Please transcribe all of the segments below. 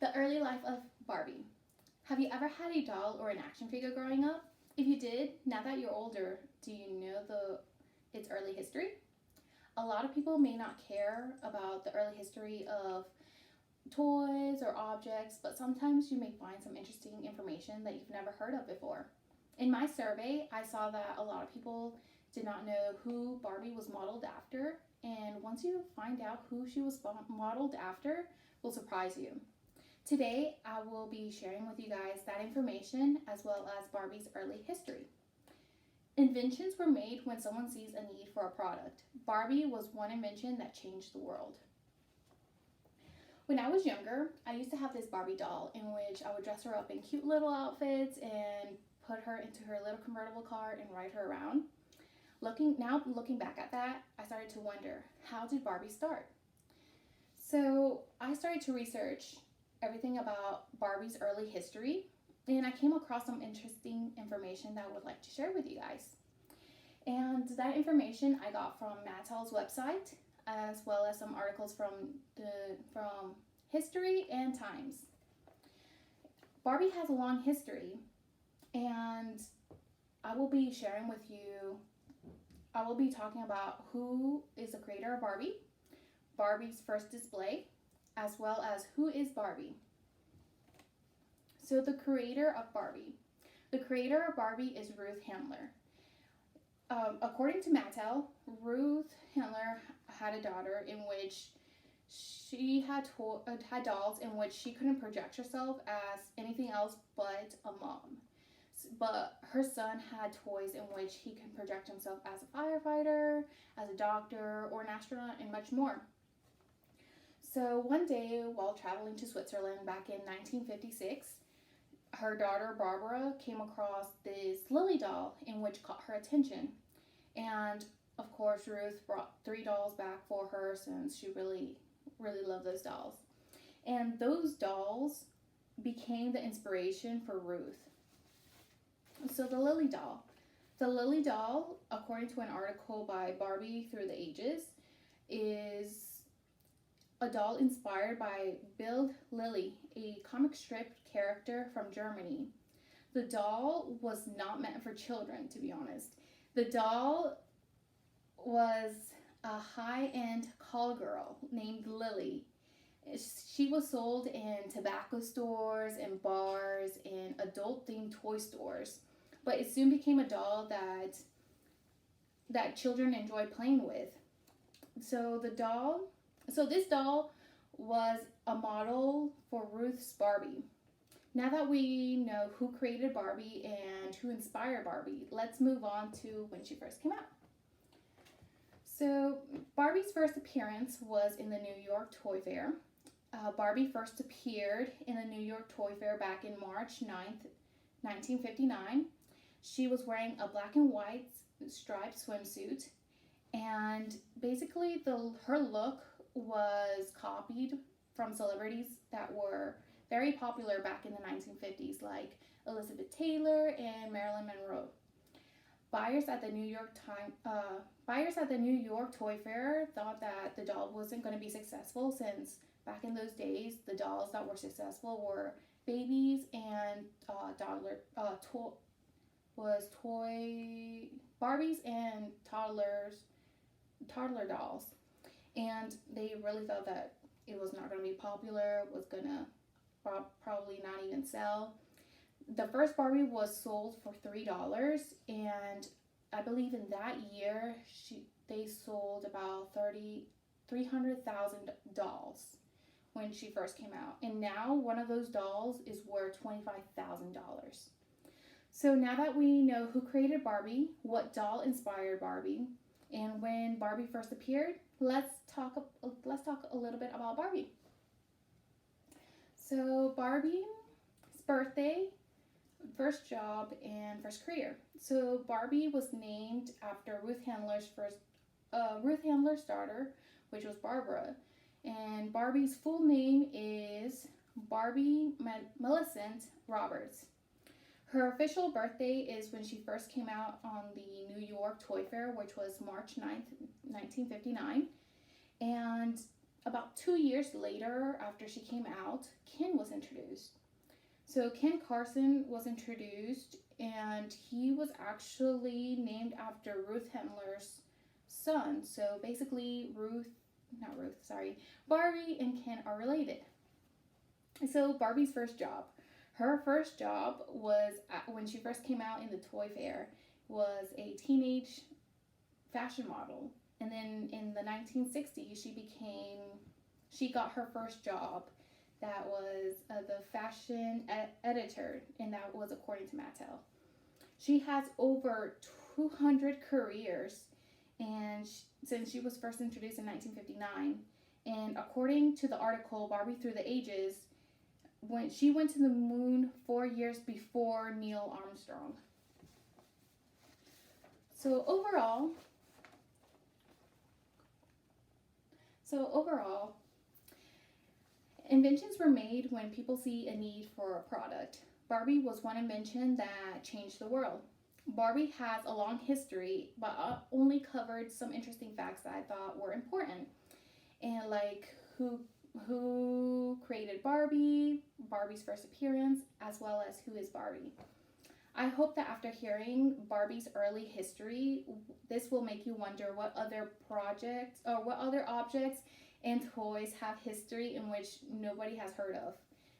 The early life of Barbie. Have you ever had a doll or an action figure growing up? If you did, now that you're older, do you know its early history? A lot of people may not care about the early history of toys or objects, but sometimes you may find some interesting information that you've never heard of before. In my survey, I saw that a lot of people did not know who Barbie was modeled after, and once you find out who she was modeled after, will surprise you. Today, I will be sharing with you guys that information as well as Barbie's early history. Inventions were made when someone sees a need for a product. Barbie was one invention that changed the world. When I was younger, I used to have this Barbie doll in which I would dress her up in cute little outfits and put her into her little convertible car and ride her around. Looking back at that, I started to wonder, how did Barbie start? So I started to research everything about Barbie's early history, and I came across some interesting information that I would like to share with you guys. And that information I got from Mattel's website, as well as some articles from History and Times. Barbie has a long history, and I will be sharing with you. I will be talking about who is the creator of Barbie, Barbie's first display, as well as who is Barbie. So the creator of Barbie. The creator of Barbie is Ruth Handler. According to Mattel, Ruth Handler had a daughter in which she had dolls in which she couldn't project herself as anything else but a mom. But her son had toys in which he can project himself as a firefighter, as a doctor, or an astronaut, and much more. So one day, while traveling to Switzerland back in 1956, her daughter Barbara came across this Lily doll in which caught her attention. And of course, Ruth brought 3 dolls back for her since she really loved those dolls. And those dolls became the inspiration for Ruth. So the Lily doll. The Lily doll, according to an article by Barbie Through the Ages, is a doll inspired by Bild Lilly, a comic strip character from Germany. The doll was not meant for children, to be honest. The doll was a high-end call girl named Lily. She was sold in tobacco stores and bars and adult-themed toy stores, but it soon became a doll that children enjoyed playing with. So this doll was a model for Ruth's Barbie. Now that we know who created Barbie and who inspired Barbie, let's move on to when she first came out. So Barbie's first appearance was in the New York Toy Fair. Barbie first appeared in the New York Toy Fair back in March 9th, 1959. She was wearing a black and white striped swimsuit, and basically her look was copied from celebrities that were very popular back in the 1950s, like Elizabeth Taylor and Marilyn Monroe. Buyers at the New York Toy Fair thought that the doll wasn't going to be successful, since back in those days the dolls that were successful were babies and Barbies and toddler dolls, and they really thought that it was not going to be popular, was going to probably not even sell. The first Barbie was sold for $3, and I believe in that year they sold about 300,000 dolls when she first came out, and now one of those dolls is worth $25,000. So now that we know who created Barbie, what doll inspired Barbie, and when Barbie first appeared, let's talk a little bit about Barbie. So Barbie's birthday, first job, and first career. So Barbie was named after Ruth Handler's daughter, which was Barbara. And Barbie's full name is Barbie Millicent Roberts. Her official birthday is when she first came out on the New York Toy Fair, which was March 9th, 1959. And About 2 years later, after she came out, Ken was introduced. So Ken Carson was introduced, and he was actually named after Ruth Handler's son. So basically, Barbie and Ken are related. So Barbie's first job. Her first job was when she first came out in the toy fair, was a teenage fashion model. And then in the 1960s, she got her first job. That was the fashion editor, and that was according to Mattel. She has over 200 careers, and since she was first introduced in 1959, and according to the article Barbie Through the Ages, when she went to the moon 4 years before Neil Armstrong. So overall, inventions were made when people see a need for a product. Barbie was one invention that changed the world. Barbie has a long history, but I only covered some interesting facts that I thought were important. And like who created Barbie, Barbie's first appearance, as well as who is Barbie. I hope that after hearing Barbie's early history, this will make you wonder what other projects or what other objects and toys have history in which nobody has heard of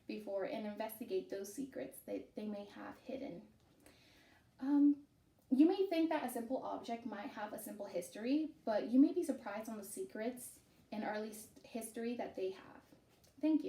before, and investigate those secrets that they may have hidden. You may think that a simple object might have a simple history, but you may be surprised on the secrets and early history that they have. Thank you.